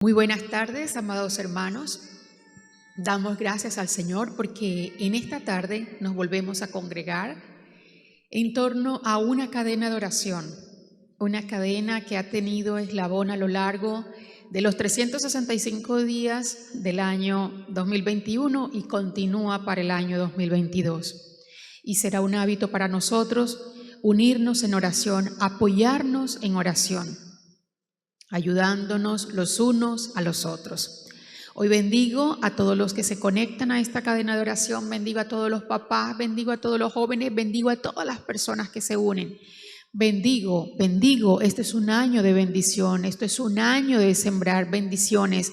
Muy buenas tardes, amados hermanos. Damos gracias al Señor porque en esta tarde nos volvemos a congregar en torno a una cadena de oración, una cadena que ha tenido eslabón a lo largo de los 365 días del año 2021 y continúa para el año 2022. Y será un hábito para nosotros unirnos en oración, apoyarnos en oración, ayudándonos los unos a los otros. Hoy bendigo a todos los que se conectan a esta cadena de oración, bendigo a todos los papás, bendigo a todos los jóvenes, bendigo a todas las personas que se unen. Bendigo, este es un año de bendición, esto es un año de sembrar bendiciones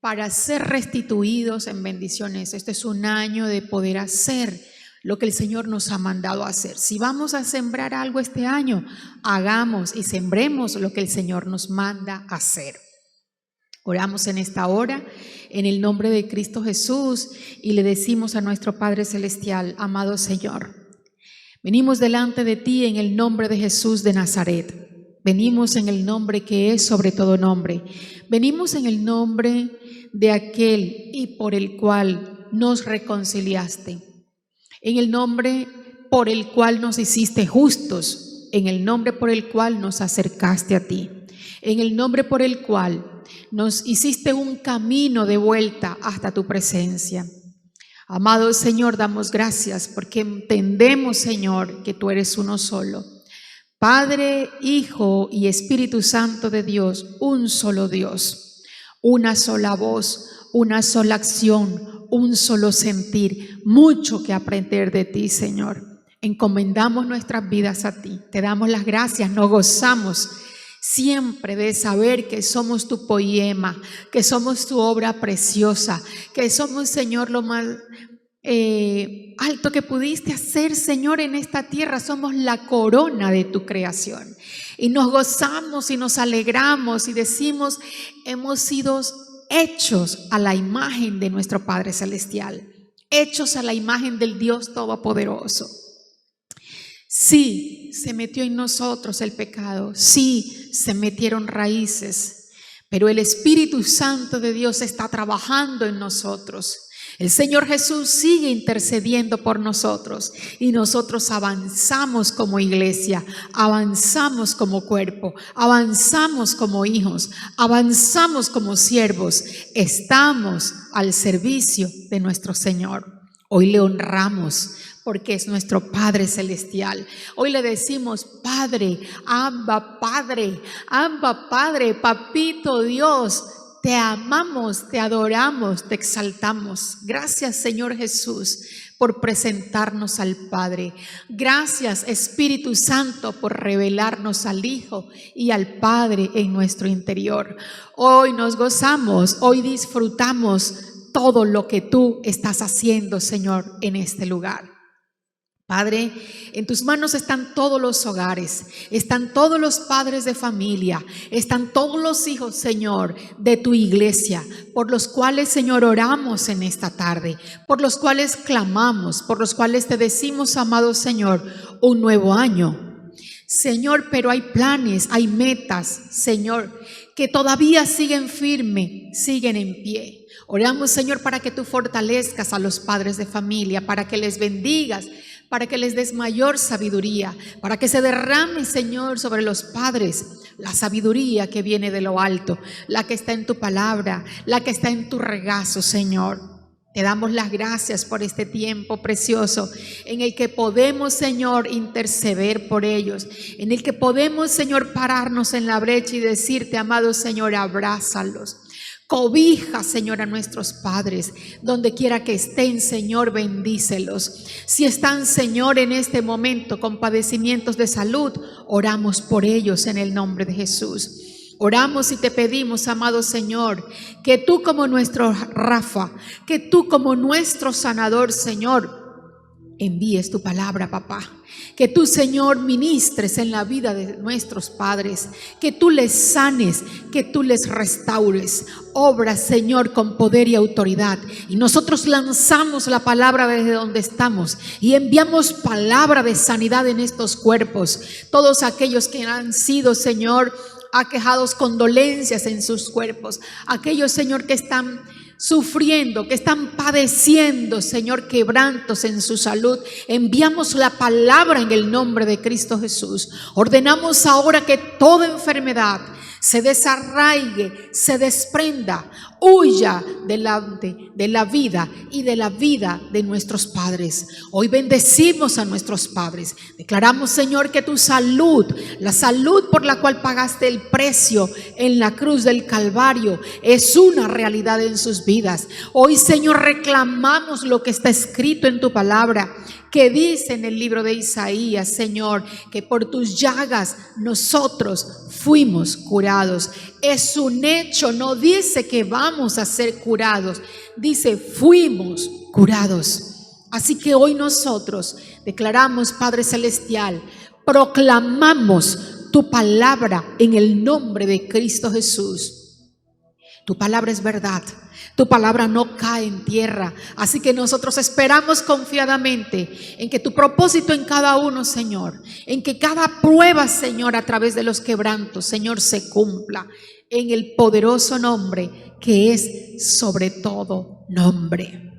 para ser restituidos en bendiciones. Este es un año de poder hacer lo que el Señor nos ha mandado a hacer. Si vamos a sembrar algo este año, hagamos y sembremos lo que el Señor nos manda a hacer. Oramos en esta hora en el nombre de Cristo Jesús y le decimos a nuestro Padre Celestial: amado Señor, venimos delante de ti en el nombre de Jesús de Nazaret. Venimos en el nombre que es sobre todo nombre. Venimos en el nombre de aquel y por el cual nos reconciliaste. En el nombre por el cual nos hiciste justos, en el nombre por el cual nos acercaste a ti, en el nombre por el cual nos hiciste un camino de vuelta hasta tu presencia. Amado Señor, damos gracias porque entendemos, Señor, que tú eres uno solo. Padre, Hijo y Espíritu Santo de Dios, un solo Dios, una sola voz, una sola acción, un solo sentir, mucho que aprender de ti, Señor. Encomendamos nuestras vidas a ti, te damos las gracias, nos gozamos siempre de saber que somos tu poema, que somos tu obra preciosa, que somos, Señor, lo más alto que pudiste hacer, Señor, en esta tierra. Somos la corona de tu creación y nos gozamos y nos alegramos y decimos: hemos sido hechos a la imagen de nuestro Padre Celestial, hechos a la imagen del Dios Todopoderoso. Sí, se metió en nosotros el pecado, sí, se metieron raíces, pero el Espíritu Santo de Dios está trabajando en nosotros. El Señor Jesús sigue intercediendo por nosotros y nosotros avanzamos como iglesia, avanzamos como cuerpo, avanzamos como hijos, avanzamos como siervos. Estamos al servicio de nuestro Señor. Hoy le honramos porque es nuestro Padre Celestial. Hoy le decimos: Padre, Abba Padre, Papito Dios. Te amamos, te adoramos, te exaltamos. Gracias, Señor Jesús, por presentarnos al Padre. Gracias, Espíritu Santo, por revelarnos al Hijo y al Padre en nuestro interior. Hoy nos gozamos, hoy disfrutamos todo lo que tú estás haciendo, Señor, en este lugar. Padre, en tus manos están todos los hogares, están todos los padres de familia, están todos los hijos, Señor, de tu iglesia, por los cuales, Señor, oramos en esta tarde, por los cuales clamamos, por los cuales te decimos, amado Señor, un nuevo año. Señor, pero hay planes, hay metas, Señor, que todavía siguen firmes, siguen en pie. Oramos, Señor, para que tú fortalezcas a los padres de familia, para que les bendigas, para que les des mayor sabiduría, para que se derrame, Señor, sobre los padres la sabiduría que viene de lo alto, la que está en tu palabra, la que está en tu regazo, Señor. Te damos las gracias por este tiempo precioso en el que podemos, Señor, interceder por ellos, en el que podemos, Señor, pararnos en la brecha y decirte: amado Señor, abrázalos. Cobija, Señor, a nuestros padres, donde quiera que estén, Señor, bendícelos. Si están, Señor, en este momento con padecimientos de salud, oramos por ellos en el nombre de Jesús. Oramos y te pedimos, amado Señor, que tú como nuestro Rafa, que tú como nuestro sanador, Señor, envíes tu palabra, papá. Que tú, Señor, ministres en la vida de nuestros padres, que tú les sanes, que tú les restaures. Obra, Señor, con poder y autoridad. Y nosotros lanzamos la palabra desde donde estamos y enviamos palabra de sanidad en estos cuerpos. Todos aquellos que han sido, Señor, aquejados con dolencias en sus cuerpos, aquellos, Señor, que están sufriendo, que están padeciendo, Señor, quebrantos en su salud. Enviamos la palabra en el nombre de Cristo Jesús. Ordenamos ahora que toda enfermedad se desarraigue, se desprenda, huya delante de la vida y de la vida de nuestros padres. Hoy bendecimos a nuestros padres. Declaramos, Señor, que tu salud, la salud por la cual pagaste el precio en la cruz del Calvario, es una realidad en sus vidas. Hoy, Señor, reclamamos lo que está escrito en tu palabra, que dice en el libro de Isaías, Señor, que por tus llagas nosotros fuimos curados. Es un hecho, no dice que vamos a ser curados, dice fuimos curados. Así que hoy nosotros declaramos, Padre Celestial, proclamamos tu palabra en el nombre de Cristo Jesús. Tu palabra es verdad. Tu palabra no cae en tierra. Así que nosotros esperamos confiadamente en que tu propósito en cada uno, Señor, en que cada prueba, Señor, a través de los quebrantos, Señor, se cumpla en el poderoso nombre que es sobre todo nombre.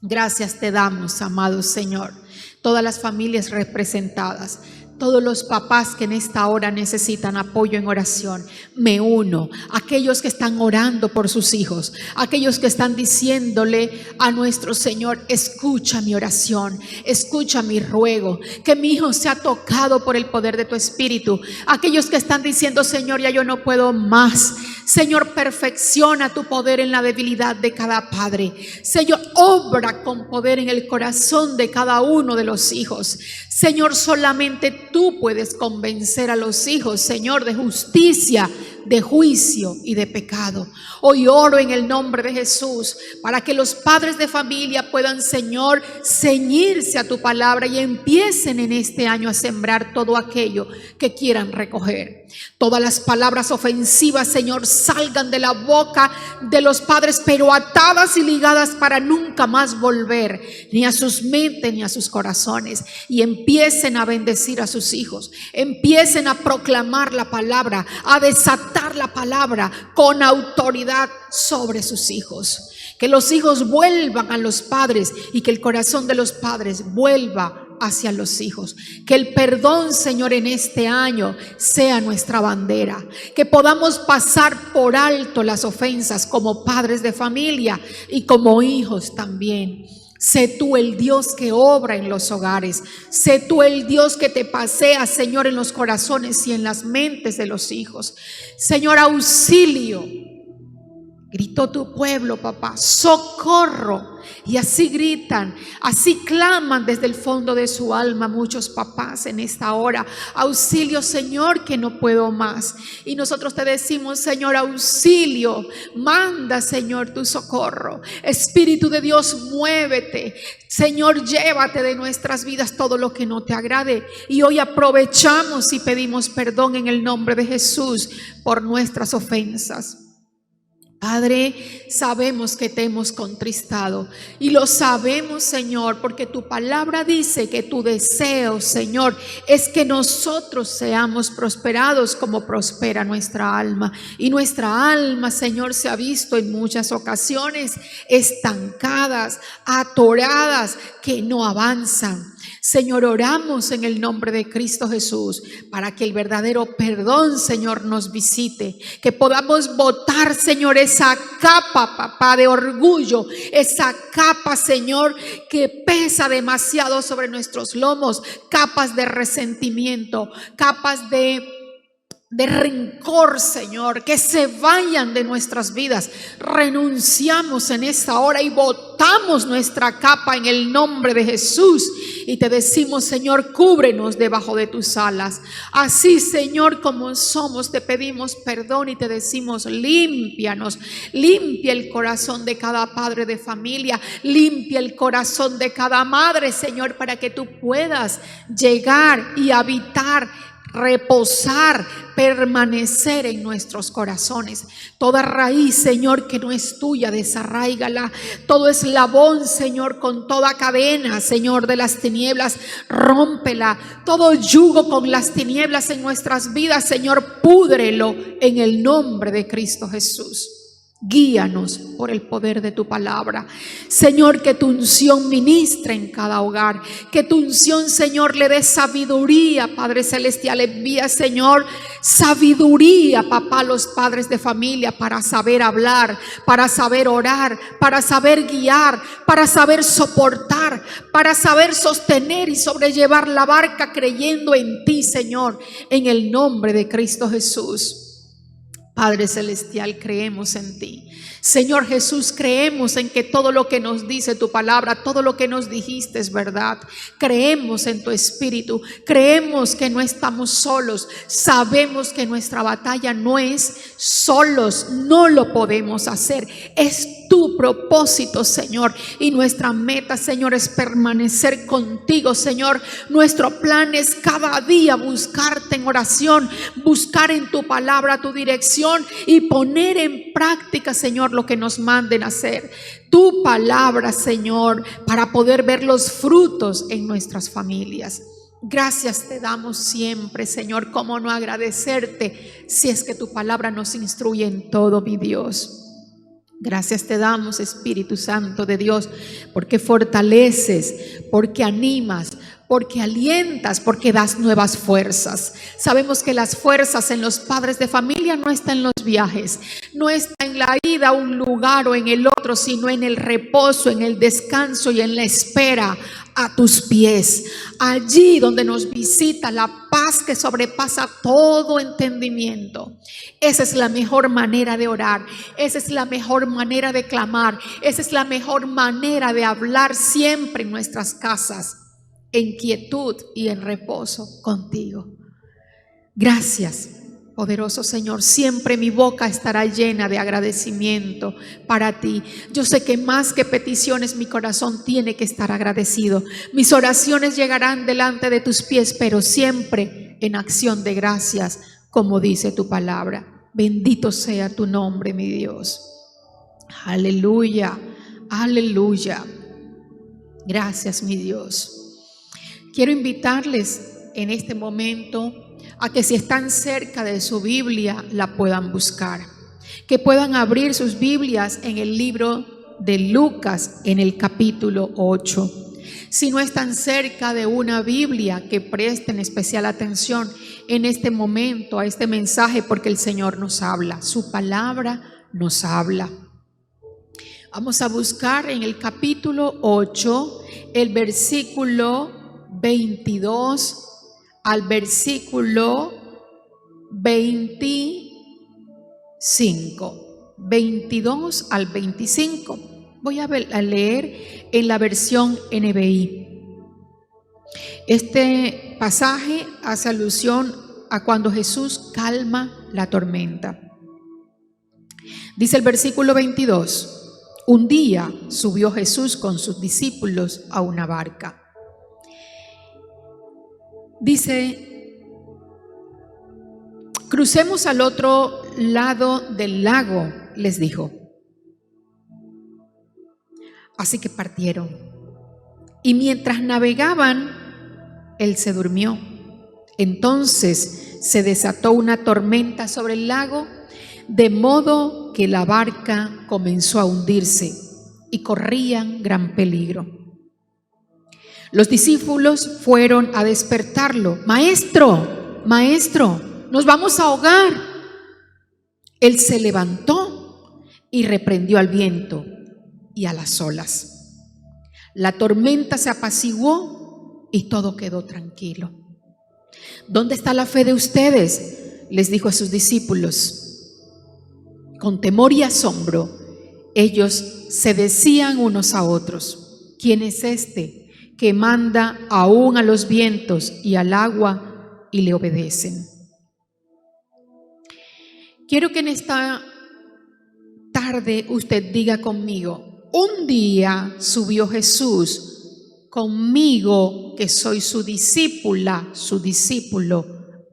Gracias te damos, amado Señor. Todas las familias representadas, todos los papás que en esta hora necesitan apoyo en oración, me uno. Aquellos que están orando por sus hijos, aquellos que están diciéndole a nuestro Señor, escucha mi oración, escucha mi ruego, que mi hijo sea tocado por el poder de tu Espíritu. Aquellos que están diciendo, Señor, ya yo no puedo más. Señor, perfecciona tu poder en la debilidad de cada padre. Señor, obra con poder en el corazón de cada uno de los hijos. Señor, solamente tú puedes convencer a los hijos, Señor, de justicia, de juicio y de pecado. Hoy oro en el nombre de Jesús para que los padres de familia puedan, Señor, ceñirse a tu palabra y empiecen en este año a sembrar todo aquello que quieran recoger. Todas las palabras ofensivas, Señor, salgan de la boca de los padres, pero atadas y ligadas para nunca más volver ni a sus mentes ni a sus corazones, y empiecen a bendecir a sus hijos, empiecen a proclamar la palabra, a desatar la palabra con autoridad sobre sus hijos. Que los hijos vuelvan a los padres y que el corazón de los padres vuelva hacia los hijos. Que el perdón, Señor, en este año sea nuestra bandera. Que podamos pasar por alto las ofensas como padres de familia y como hijos también. Sé tú el Dios que obra en los hogares. Sé tú el Dios que te pasea, Señor, en los corazones y en las mentes de los hijos. Señor, auxilio. Gritó tu pueblo, papá, socorro. Y así gritan, así claman desde el fondo de su alma muchos papás en esta hora. Auxilio, Señor, que no puedo más. Y nosotros te decimos, Señor, auxilio. Manda, Señor, tu socorro. Espíritu de Dios, muévete. Señor, llévate de nuestras vidas todo lo que no te agrade. Y hoy aprovechamos y pedimos perdón en el nombre de Jesús por nuestras ofensas. Padre, sabemos que te hemos contristado y lo sabemos, Señor, porque tu palabra dice que tu deseo, Señor, es que nosotros seamos prosperados como prospera nuestra alma. Y nuestra alma, Señor, se ha visto en muchas ocasiones estancadas, atoradas, que no avanzan. Señor, oramos en el nombre de Cristo Jesús para que el verdadero perdón, Señor, nos visite, que podamos botar, Señor, esa capa, papá, de orgullo, esa capa, Señor, que pesa demasiado sobre nuestros lomos, capas de resentimiento, capas de rencor, Señor, que se vayan de nuestras vidas. Renunciamos en esta hora y botamos nuestra capa en el nombre de Jesús y te decimos, Señor, cúbrenos debajo de tus alas. Así, Señor, como somos, te pedimos perdón y te decimos, límpianos, limpia el corazón de cada padre de familia, limpia el corazón de cada madre, Señor, para que tú puedas llegar y habitar reposar, permanecer en nuestros corazones. Toda raíz, Señor, que no es tuya, desarráigala. Todo eslabón, Señor, con toda cadena, Señor, de las tinieblas, rómpela. Todo yugo con las tinieblas en nuestras vidas, Señor, púdrelo en el nombre de Cristo Jesús. Guíanos por el poder de tu palabra. Señor, que tu unción ministre en cada hogar. Que tu unción, Señor, le dé sabiduría, Padre Celestial. Envía, Señor, sabiduría, papá, a los padres de familia para saber hablar, para saber orar, para saber guiar, para saber soportar, para saber sostener y sobrellevar la barca creyendo en ti, Señor, en el nombre de Cristo Jesús. Padre Celestial, creemos en ti. Señor Jesús, creemos en que todo lo que nos dice tu palabra, todo lo que nos dijiste es verdad. Creemos en tu Espíritu, creemos que no estamos solos. Sabemos que nuestra batalla no es solos, no lo podemos hacer. Es tu propósito, Señor, y nuestra meta, Señor, es permanecer contigo, Señor. Nuestro plan es cada día buscarte en oración, buscar en tu palabra tu dirección y poner en práctica, Señor, lo que nos manden hacer. Tu palabra, Señor, para poder ver los frutos en nuestras familias. Gracias te damos siempre, Señor. ¿Cómo no agradecerte si es que tu palabra nos instruye en todo, mi Dios? Gracias te damos, Espíritu Santo de Dios, porque fortaleces, porque animas, porque alientas, porque das nuevas fuerzas. Sabemos que las fuerzas en los padres de familia no están en los viajes, no está en la ida a un lugar o en el otro, sino en el reposo, en el descanso y en la espera a tus pies. Allí donde nos visita la paz que sobrepasa todo entendimiento. Esa es la mejor manera de orar, esa es la mejor manera de clamar, esa es la mejor manera de hablar siempre en nuestras casas, en quietud y en reposo contigo. Gracias, poderoso Señor. Siempre mi boca estará llena de agradecimiento para ti. Yo sé que más que peticiones, mi corazón tiene que estar agradecido. Mis oraciones llegarán delante de tus pies, pero siempre en acción de gracias, como dice tu palabra. Bendito sea tu nombre, mi Dios. Aleluya, aleluya. Gracias, mi Dios. Quiero invitarles en este momento a que si están cerca de su Biblia la puedan buscar, que puedan abrir sus Biblias en el libro de Lucas en el capítulo 8. Si no están cerca de una Biblia, que presten especial atención en este momento a este mensaje, porque el Señor nos habla, su palabra nos habla. Vamos a buscar en el capítulo 8 el versículo 22 al versículo 25, 22 al 25. Voy a leer en la versión NBI. Este pasaje hace alusión a cuando Jesús calma la tormenta. Dice el versículo 22: un día subió Jesús con sus discípulos a una barca. Dice: crucemos al otro lado del lago, les dijo. Así que partieron. Y mientras navegaban, él se durmió. Entonces se desató una tormenta sobre el lago, de modo que la barca comenzó a hundirse y corrían gran peligro. Los discípulos fueron a despertarlo. Maestro, maestro, nos vamos a ahogar. Él se levantó y reprendió al viento y a las olas. La tormenta se apaciguó y todo quedó tranquilo. ¿Dónde está la fe de ustedes?, les dijo a sus discípulos. Con temor y asombro, ellos se decían unos a otros: ¿quién es este que manda aún a los vientos y al agua y le obedecen? Quiero que en esta tarde usted diga conmigo: un día subió Jesús conmigo, que soy su discípula, su discípulo,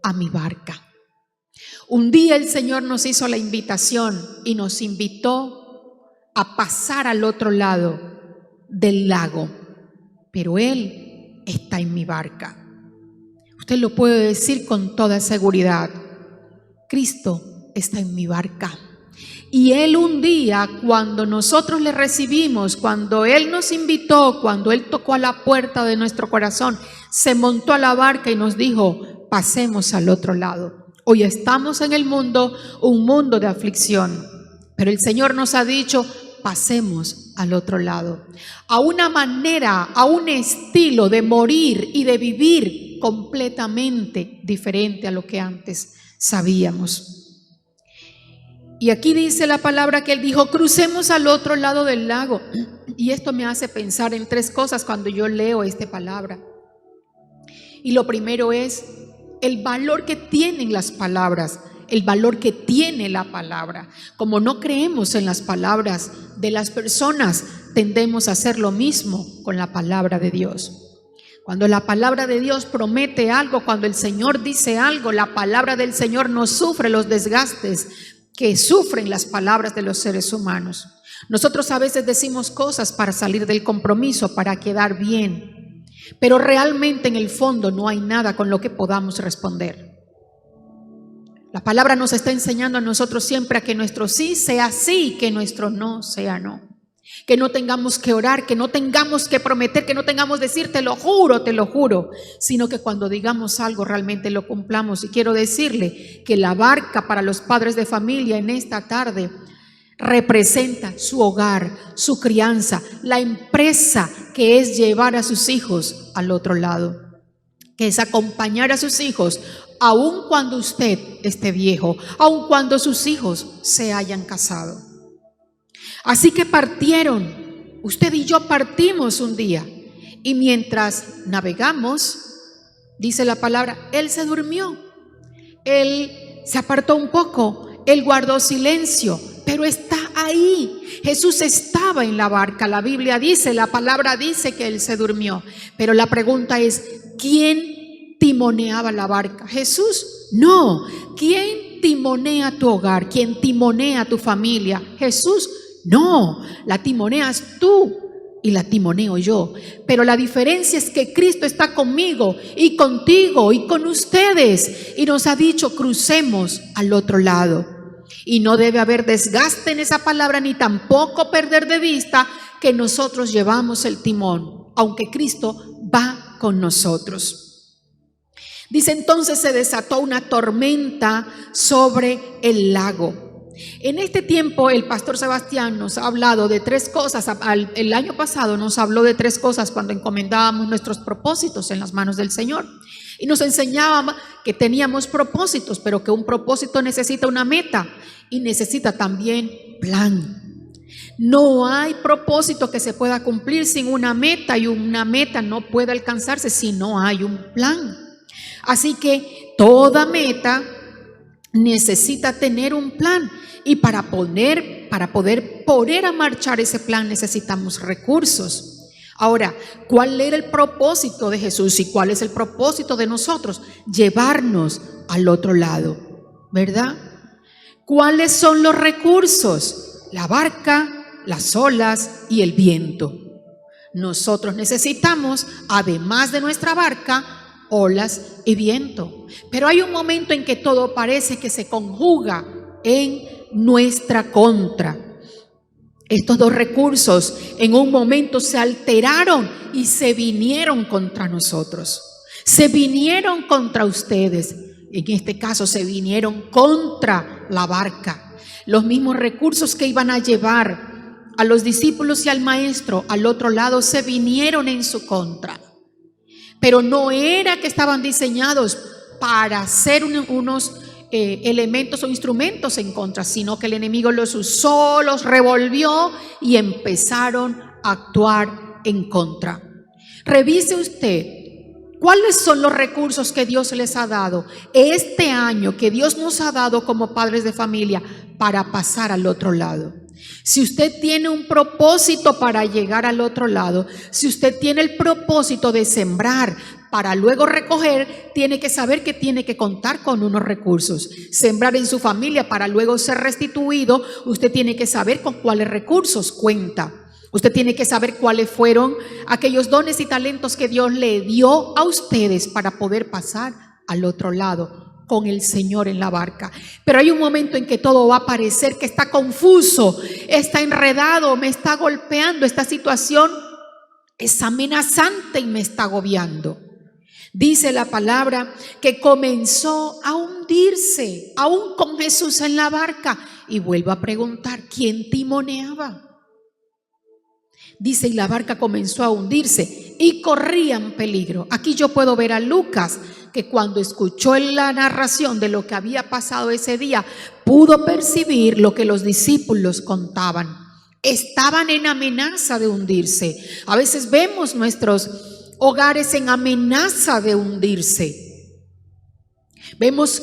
a mi barca. Un día el Señor nos hizo la invitación y nos invitó a pasar al otro lado del lago, pero Él está en mi barca. Usted lo puede decir con toda seguridad: Cristo está en mi barca. Y Él un día, cuando nosotros le recibimos, cuando Él nos invitó, cuando Él tocó a la puerta de nuestro corazón, se montó a la barca y nos dijo: pasemos al otro lado. Hoy estamos en el mundo, un mundo de aflicción, pero el Señor nos ha dicho: pasemos al otro lado, a una manera, a un estilo de morir y de vivir completamente diferente a lo que antes sabíamos. Y aquí dice la palabra que Él dijo: crucemos al otro lado del lago. Y esto me hace pensar en tres cosas cuando yo leo esta palabra. Y lo primero es el valor que tienen las palabras, el valor que tiene la palabra. Como no creemos en las palabras de las personas, tendemos a hacer lo mismo con la palabra de Dios. Cuando la palabra de Dios promete algo, cuando el Señor dice algo, la palabra del Señor no sufre los desgastes que sufren las palabras de los seres humanos. Nosotros a veces decimos cosas para salir del compromiso, para quedar bien, pero realmente en el fondo no hay nada con lo que podamos responder. La palabra nos está enseñando a nosotros siempre a que nuestro sí sea sí, que nuestro no sea no. Que no tengamos que orar, que no tengamos que prometer, que no tengamos que decir te lo juro, sino que cuando digamos algo realmente lo cumplamos. Y quiero decirle que la barca para los padres de familia en esta tarde representa su hogar, su crianza, la empresa que es llevar a sus hijos al otro lado, que es acompañar a sus hijos aun cuando usted esté viejo, aun cuando sus hijos se hayan casado. Así que partieron, usted y yo partimos un día, y mientras navegamos, dice la palabra, Él se durmió, Él se apartó un poco, Él guardó silencio, pero está ahí. Jesús estaba en la barca. La Biblia dice, la palabra dice que Él se durmió. Pero la pregunta es, ¿quién timoneaba la barca? ¿Jesús? No. ¿Quién timonea tu hogar? ¿Quién timonea tu familia? ¿Jesús? No. La timoneas tú y la timoneo yo. Pero la diferencia es que Cristo está conmigo y contigo y con ustedes. Y nos ha dicho, crucemos al otro lado. Y no debe haber desgaste en esa palabra, ni tampoco perder de vista que nosotros llevamos el timón, aunque Cristo va con nosotros. Dice, entonces se desató una tormenta sobre el lago. En este tiempo el pastor Sebastián nos ha hablado de tres cosas. El año pasado nos habló de tres cosas cuando encomendábamos nuestros propósitos en las manos del Señor. Y nos enseñaba que teníamos propósitos, pero que un propósito necesita una meta y necesita también plan. No hay propósito que se pueda cumplir sin una meta, y una meta no puede alcanzarse si no hay un plan. Así que toda meta necesita tener un plan, y para poder poner a marchar ese plan necesitamos recursos. Ahora, ¿cuál era el propósito de Jesús y cuál es el propósito de nosotros? Llevarnos al otro lado, ¿verdad? ¿Cuáles son los recursos? La barca, las olas y el viento. Nosotros necesitamos, además de nuestra barca, olas y viento. Pero hay un momento en que todo parece que se conjuga en nuestra contra. Estos dos recursos en un momento se alteraron y se vinieron contra nosotros. Se vinieron contra ustedes. En este caso se vinieron contra la barca. Los mismos recursos que iban a llevar a los discípulos y al maestro al otro lado se vinieron en su contra. Pero no era que estaban diseñados para ser unos elementos o instrumentos en contra, sino que el enemigo los usó, los revolvió y empezaron a actuar en contra. Revise usted cuáles son los recursos que Dios les ha dado este año, que Dios nos ha dado como padres de familia para pasar al otro lado. Si usted tiene un propósito para llegar al otro lado, si usted tiene el propósito de sembrar para luego recoger, tiene que saber que tiene que contar con unos recursos. Sembrar en su familia para luego ser restituido, usted tiene que saber con cuáles recursos cuenta. Usted tiene que saber cuáles fueron aquellos dones y talentos que Dios le dio a ustedes para poder pasar al otro lado con el Señor en la barca. Pero hay un momento en que todo va a parecer que está confuso, está enredado, me está golpeando, esta situación es amenazante y me está agobiando. Dice la palabra que comenzó a hundirse, aún con Jesús en la barca. Y vuelvo a preguntar, ¿quién timoneaba? Dice, y la barca comenzó a hundirse y corrían peligro. Aquí yo puedo ver a Lucas, que cuando escuchó la narración de lo que había pasado ese día, pudo percibir lo que los discípulos contaban. Estaban en amenaza de hundirse. A veces vemos nuestros hogares en amenaza de hundirse. Vemos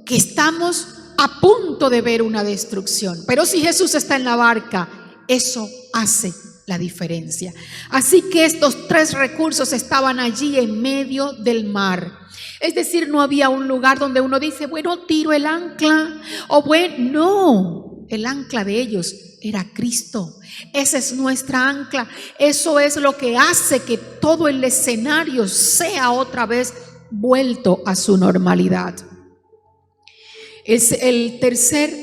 que estamos a punto de ver una destrucción. Pero si Jesús está en la barca, eso hace la diferencia. Así que estos 3 recursos estaban allí en medio del mar. Es decir, no había un lugar donde uno dice, bueno, tiro el ancla, o bueno, no, el ancla de ellos era Cristo. Esa es nuestra ancla. Eso es lo que hace que todo el escenario sea otra vez vuelto a su normalidad. Es el tercer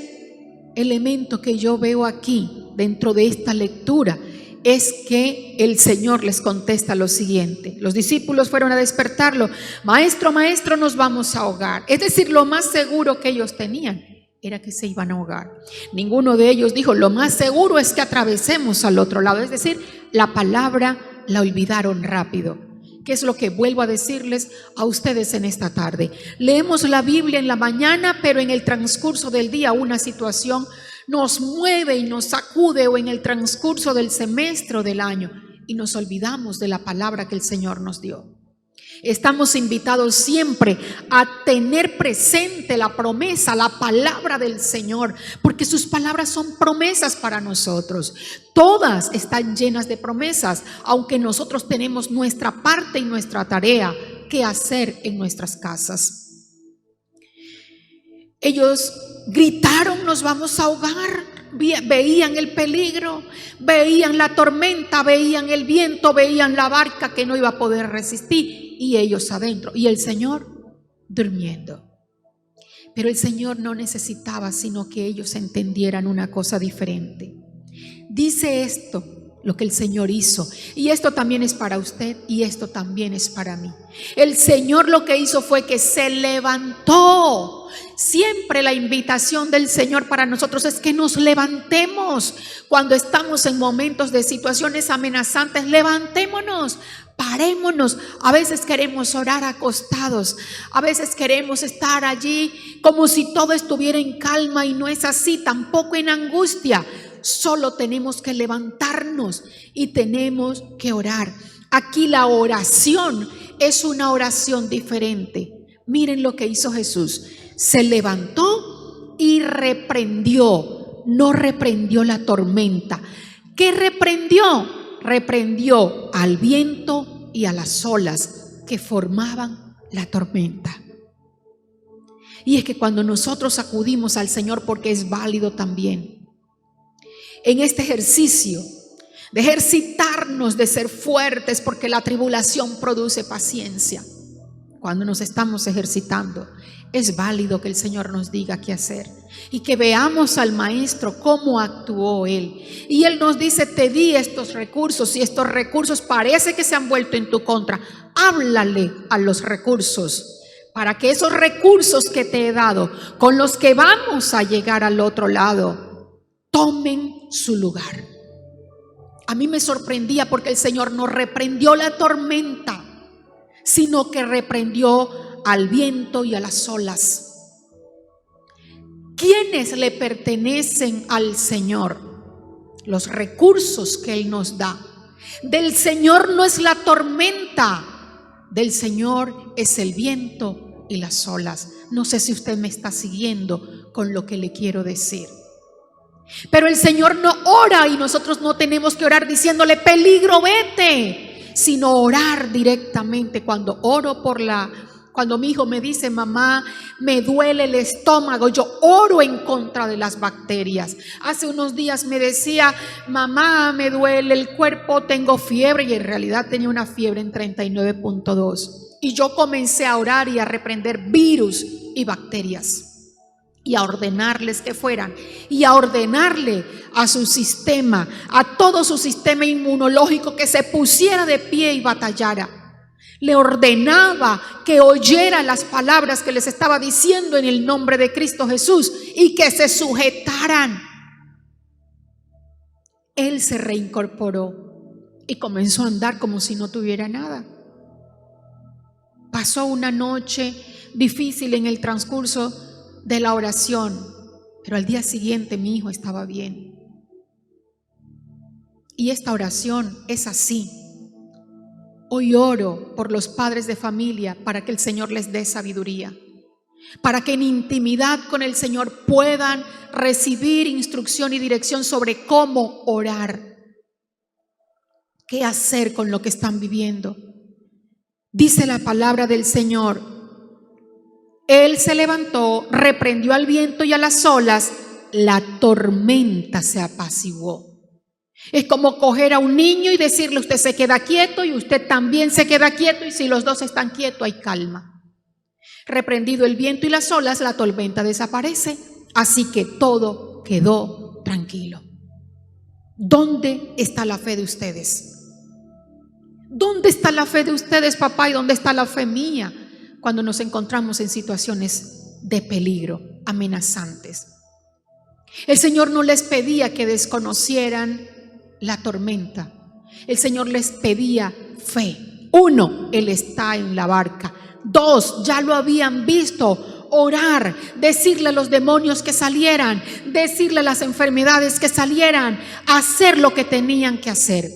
elemento que yo veo aquí dentro de esta lectura. Es que el Señor les contesta lo siguiente. Los discípulos fueron a despertarlo. Maestro, maestro, nos vamos a ahogar. Es decir, lo más seguro que ellos tenían era que se iban a ahogar. Ninguno de ellos dijo, lo más seguro es que atravesemos al otro lado. Es decir, la palabra la olvidaron rápido. ¿Qué es lo que vuelvo a decirles a ustedes en esta tarde? Leemos la Biblia en la mañana, pero en el transcurso del día una situación nos mueve y nos sacude, o en el transcurso del semestre o del año, y nos olvidamos de la palabra que el Señor nos dio. Estamos invitados siempre a tener presente la promesa, la palabra del Señor, porque sus palabras son promesas para nosotros. Todas están llenas de promesas, aunque nosotros tenemos nuestra parte y nuestra tarea que hacer en nuestras casas. Ellos gritaron, nos vamos a ahogar. Veían el peligro, veían la tormenta, veían el viento, veían la barca que no iba a poder resistir, y ellos adentro, y el Señor durmiendo. Pero el Señor no necesitaba sino que ellos entendieran una cosa diferente. Dice esto, lo que el Señor hizo, y esto también es para usted y esto también es para mí. El Señor lo que hizo fue que se levantó. Siempre la invitación del Señor para nosotros es que nos levantemos. Cuando estamos en momentos de situaciones amenazantes, levantémonos, parémonos. A veces queremos orar acostados, a veces queremos estar allí como si todo estuviera en calma, y no es así, tampoco en angustia. Solo tenemos que levantarnos y tenemos que orar. Aquí la oración es una oración diferente. Miren lo que hizo Jesús. Se levantó y reprendió. No reprendió la tormenta. ¿Qué reprendió? Reprendió al viento y a las olas que formaban la tormenta. Y es que cuando nosotros acudimos al Señor, porque es válido también en este ejercicio de ejercitarnos, de ser fuertes, porque la tribulación produce paciencia. Cuando nos estamos ejercitando, es válido que el Señor nos diga qué hacer y que veamos al Maestro cómo actuó Él. Y Él nos dice, te di estos recursos, y estos recursos parece que se han vuelto en tu contra. Háblale a los recursos, para que esos recursos que te he dado, con los que vamos a llegar al otro lado, tomen su lugar. A mí me sorprendía porque el Señor no reprendió la tormenta, sino que reprendió al viento y a las olas. ¿Quiénes le pertenecen al Señor? Los recursos que Él nos da. Del Señor no es la tormenta, del Señor es el viento y las olas. No sé si usted me está siguiendo con lo que le quiero decir. Pero el Señor no ora, y nosotros no tenemos que orar diciéndole, peligro, vete. sino orar directamente. Cuando mi hijo me dice, mamá, me duele el estómago, yo oro en contra de las bacterias. Hace unos días me decía, mamá, me duele el cuerpo, tengo fiebre, y en realidad tenía una fiebre en 39.2. Y yo comencé a orar y a reprender virus y bacterias, y a ordenarles que fueran, y a ordenarle a su sistema, a todo su sistema inmunológico, que se pusiera de pie y batallara. Le ordenaba que oyera las palabras que les estaba diciendo en el nombre de Cristo Jesús y que se sujetaran. Él se reincorporó y comenzó a andar como si no tuviera nada. Pasó una noche difícil en el transcurso de la oración, pero al día siguiente mi hijo estaba bien. Y esta oración es así. Hoy oro por los padres de familia para que el Señor les dé sabiduría, para que en intimidad con el Señor puedan recibir instrucción y dirección sobre cómo orar, qué hacer con lo que están viviendo. Dice la palabra del Señor: Él se levantó, reprendió al viento y a las olas, la tormenta se apaciguó. Es como coger a un niño y decirle, usted se queda quieto y usted también se queda quieto, y si los dos están quietos hay calma. Reprendido el viento y las olas, la tormenta desaparece, así que todo quedó tranquilo. ¿Dónde está la fe de ustedes? ¿Dónde está la fe de ustedes, papá? ¿Y dónde está la fe mía cuando nos encontramos en situaciones de peligro, amenazantes? El Señor no les pedía que desconocieran la tormenta. El Señor les pedía fe. 1, Él está en la barca. 2, ya lo habían visto. Orar, decirle a los demonios que salieran, decirle a las enfermedades que salieran, hacer lo que tenían que hacer.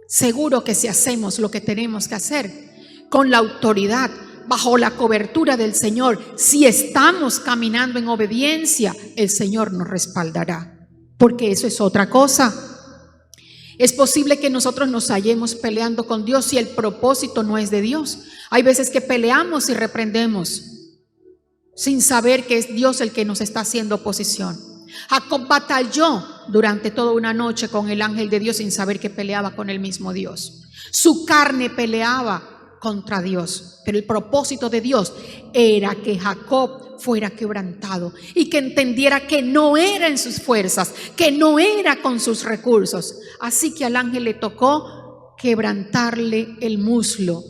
Seguro que si hacemos lo que tenemos que hacer, con la autoridad, bajo la cobertura del Señor, si estamos caminando en obediencia, el Señor nos respaldará, porque eso es otra cosa. Es posible que nosotros nos hallemos peleando con Dios si el propósito no es de Dios. Hay veces que peleamos y reprendemos sin saber que es Dios el que nos está haciendo oposición. Jacob batalló durante toda una noche con el ángel de Dios sin saber que peleaba con el mismo Dios. Su carne peleaba contra Dios, pero el propósito de Dios era que Jacob fuera quebrantado y que entendiera que no era en sus fuerzas, que no era con sus recursos. Así que al ángel le tocó quebrantarle el muslo,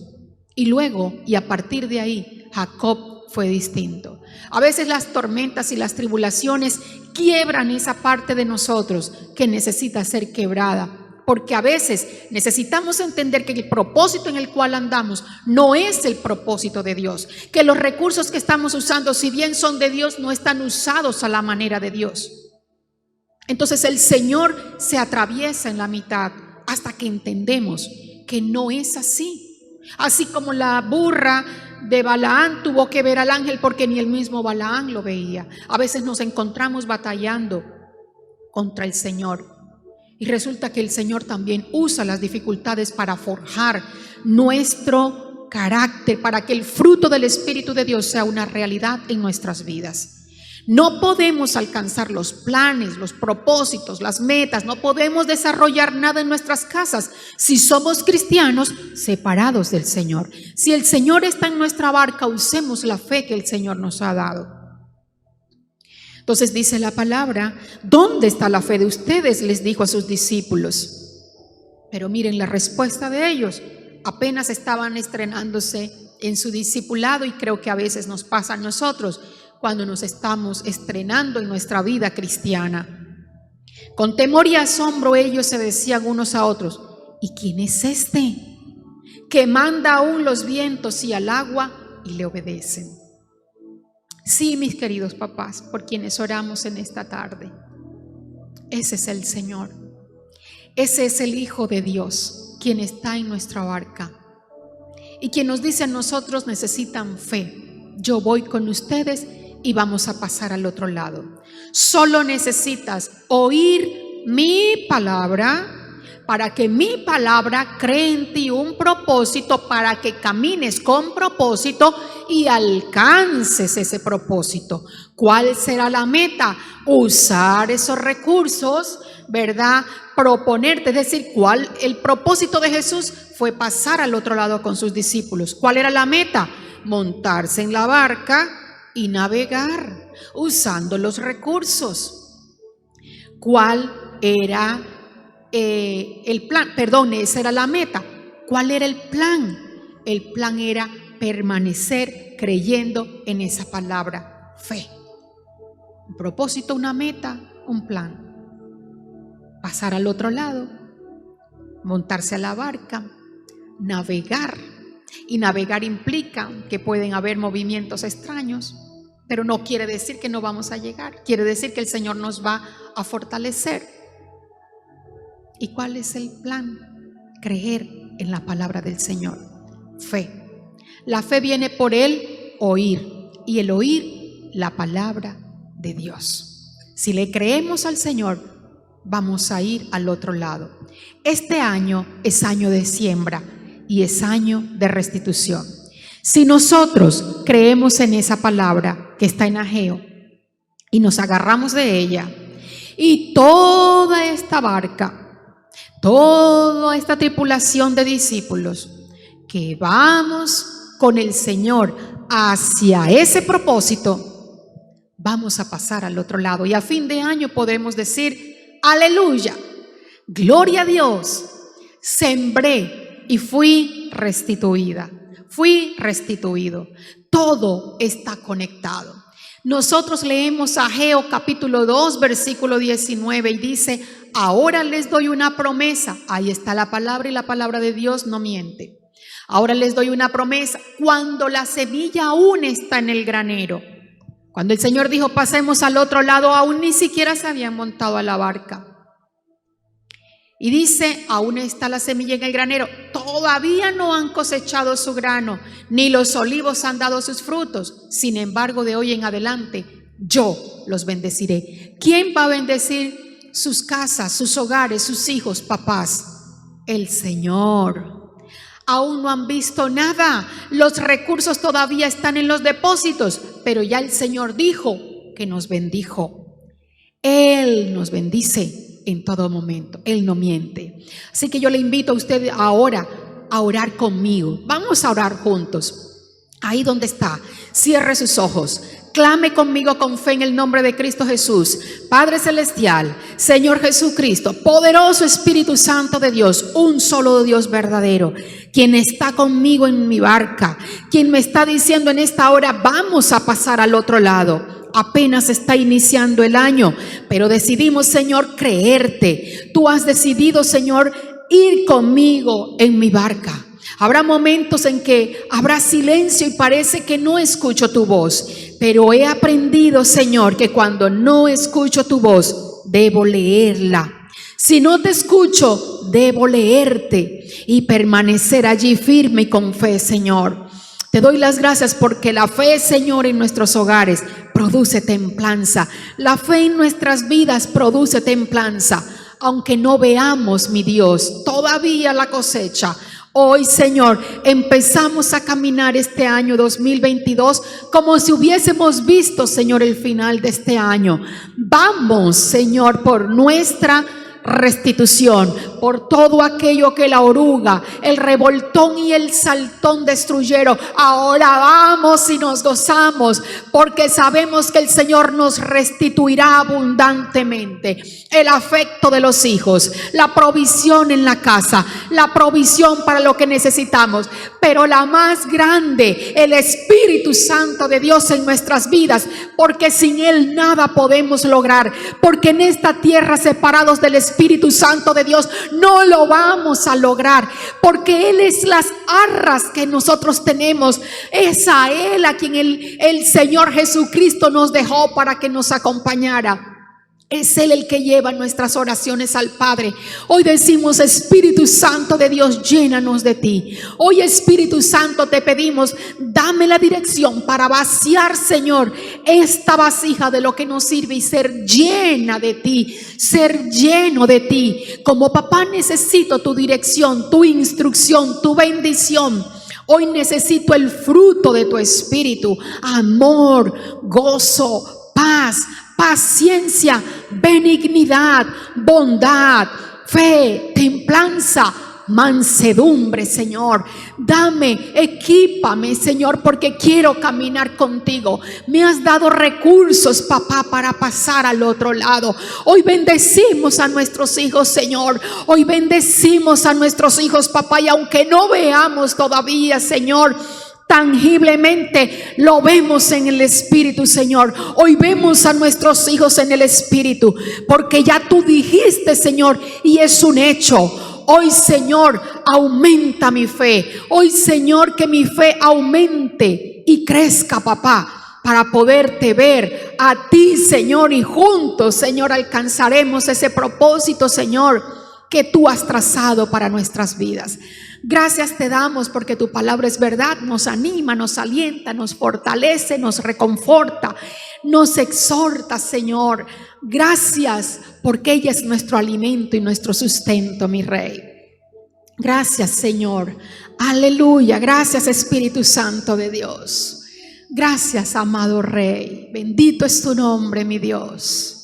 y luego, y a partir de ahí, Jacob fue distinto. A veces las tormentas y las tribulaciones quiebran esa parte de nosotros que necesita ser quebrada, porque a veces necesitamos entender que el propósito en el cual andamos no es el propósito de Dios, que los recursos que estamos usando, si bien son de Dios, no están usados a la manera de Dios. Entonces el Señor se atraviesa en la mitad hasta que entendemos que no es así. Así como la burra de Balaán tuvo que ver al ángel porque ni el mismo Balaán lo veía. A veces nos encontramos batallando contra el Señor. Y resulta que el Señor también usa las dificultades para forjar nuestro carácter, para que el fruto del Espíritu de Dios sea una realidad en nuestras vidas. No podemos alcanzar los planes, los propósitos, las metas, no podemos desarrollar nada en nuestras casas si somos cristianos separados del Señor. Si el Señor está en nuestra barca, usemos la fe que el Señor nos ha dado. Entonces dice la palabra, ¿dónde está la fe de ustedes?, les dijo a sus discípulos. Pero miren la respuesta de ellos. Apenas estaban estrenándose en su discipulado, y creo que a veces nos pasa a nosotros cuando nos estamos estrenando en nuestra vida cristiana. Con temor y asombro ellos se decían unos a otros, ¿y quién es este que manda aún los vientos y al agua y le obedecen? Sí, mis queridos papás, por quienes oramos en esta tarde, ese es el Señor, ese es el Hijo de Dios, quien está en nuestra barca y quien nos dice a nosotros: necesitan fe, yo voy con ustedes y vamos a pasar al otro lado. Solo necesitas oír mi palabra para que mi palabra cree en ti un propósito, para que camines con propósito y alcances ese propósito. ¿Cuál será la meta? Usar esos recursos, ¿verdad? Proponerte, es decir, el propósito de Jesús fue pasar al otro lado con sus discípulos. ¿Cuál era la meta? Montarse en la barca y navegar, usando los recursos. ¿Cuál era el plan? Perdón, esa era la meta. ¿Cuál era el plan? El plan era permanecer creyendo en esa palabra, fe. Un propósito, una meta, un plan. Pasar al otro lado, montarse a la barca, navegar. Y navegar implica que pueden haber movimientos extraños, pero no quiere decir que no vamos a llegar. Quiere decir que el Señor nos va a fortalecer. ¿Y cuál es el plan? Creer en la palabra del Señor. Fe. La fe viene por el oír, y el oír la palabra de Dios. Si le creemos al Señor, vamos a ir al otro lado. Este año es año de siembra y es año de restitución. Si nosotros creemos en esa palabra que está en Ageo y nos agarramos de ella, y toda esta barca, toda esta tripulación de discípulos, que vamos con el Señor hacia ese propósito, vamos a pasar al otro lado. Y a fin de año podremos decir: aleluya, gloria a Dios, sembré y fui restituida, fui restituido. Todo está conectado. Nosotros leemos Ageo capítulo 2 versículo 19 y dice: ahora les doy una promesa. Ahí está la palabra, y la palabra de Dios no miente. Ahora les doy una promesa. Cuando la semilla aún está en el granero, cuando el Señor dijo pasemos al otro lado, aún ni siquiera se habían montado a la barca. Y dice: aún está la semilla en el granero, todavía no han cosechado su grano, ni los olivos han dado sus frutos. Sin embargo, de hoy en adelante yo los bendeciré. ¿Quién va a bendecir sus casas, sus hogares, sus hijos, papás? El Señor. Aún no han visto nada, los recursos todavía están en los depósitos, pero ya el Señor dijo que nos bendijo. Él nos bendice en todo momento, Él no miente. Así que yo le invito a usted ahora a orar conmigo. Vamos a orar juntos. Ahí donde está, cierre sus ojos. Clame conmigo con fe en el nombre de Cristo Jesús. Padre celestial, Señor Jesucristo, poderoso Espíritu Santo de Dios, un solo Dios verdadero, quien está conmigo en mi barca, quien me está diciendo en esta hora: vamos a pasar al otro lado. Apenas está iniciando el año, pero decidimos, Señor, creerte. Tú has decidido, Señor, ir conmigo en mi barca. Habrá momentos en que habrá silencio y parece que no escucho tu voz, pero he aprendido, Señor, que cuando no escucho tu voz, debo leerla. Si no te escucho, debo leerte y permanecer allí firme y con fe, Señor. Te doy las gracias porque la fe, Señor, en nuestros hogares produce templanza. La fe en nuestras vidas produce templanza. Aunque no veamos, mi Dios, todavía la cosecha. Hoy, Señor, empezamos a caminar este año 2022 como si hubiésemos visto, Señor, el final de este año. Vamos, Señor, por nuestra restitución, por todo aquello que la oruga, el revoltón y el saltón destruyeron. Ahora vamos y nos gozamos porque sabemos que el Señor nos restituirá abundantemente el afecto de los hijos, la provisión en la casa, la provisión para lo que necesitamos, pero la más grande, el Espíritu Santo de Dios en nuestras vidas, porque sin Él nada podemos lograr, porque en esta tierra separados del Espíritu Santo de Dios no lo vamos a lograr, porque Él es las arras que nosotros tenemos, es a Él a quien el Señor Jesucristo nos dejó para que nos acompañara. Es Él el que lleva nuestras oraciones al Padre. Hoy decimos: Espíritu Santo de Dios, llénanos de ti. Hoy, Espíritu Santo, te pedimos, dame la dirección para vaciar, Señor, esta vasija de lo que nos sirve y ser llena de ti, ser lleno de ti. Como papá necesito tu dirección, tu instrucción, tu bendición. Hoy necesito el fruto de tu Espíritu: amor, gozo, paz, paciencia, benignidad, bondad, fe, templanza, mansedumbre, Señor. Dame, equípame, Señor, porque quiero caminar contigo. Me has dado recursos, papá, para pasar al otro lado. Hoy bendecimos a nuestros hijos, Señor. Hoy bendecimos a nuestros hijos, papá, y aunque no veamos todavía, Señor, tangiblemente lo vemos en el Espíritu, Señor. Hoy vemos a nuestros hijos en el Espíritu, porque ya tú dijiste, Señor, y es un hecho. Hoy, Señor, aumenta mi fe. Hoy, Señor, que mi fe aumente y crezca, papá, para poderte ver a ti, Señor, y juntos, Señor, alcanzaremos ese propósito, Señor, que tú has trazado para nuestras vidas. Gracias te damos porque tu palabra es verdad, nos anima, nos alienta, nos fortalece, nos reconforta, nos exhorta, Señor. Gracias porque ella es nuestro alimento y nuestro sustento, mi Rey. Gracias, Señor. Aleluya. Gracias, Espíritu Santo de Dios. Gracias, amado Rey. Bendito es tu nombre, mi Dios.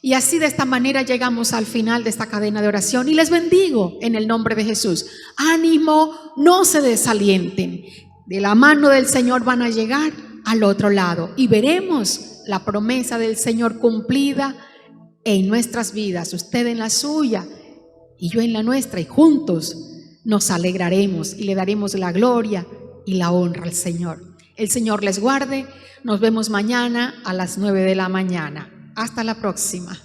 Y así, de esta manera, llegamos al final de esta cadena de oración y les bendigo en el nombre de Jesús. Ánimo, no se desalienten. De la mano del Señor van a llegar al otro lado y veremos la promesa del Señor cumplida en nuestras vidas. Usted en la suya y yo en la nuestra, y juntos nos alegraremos y le daremos la gloria y la honra al Señor. El Señor les guarde. Nos vemos mañana a las 9 de la mañana. Hasta la próxima.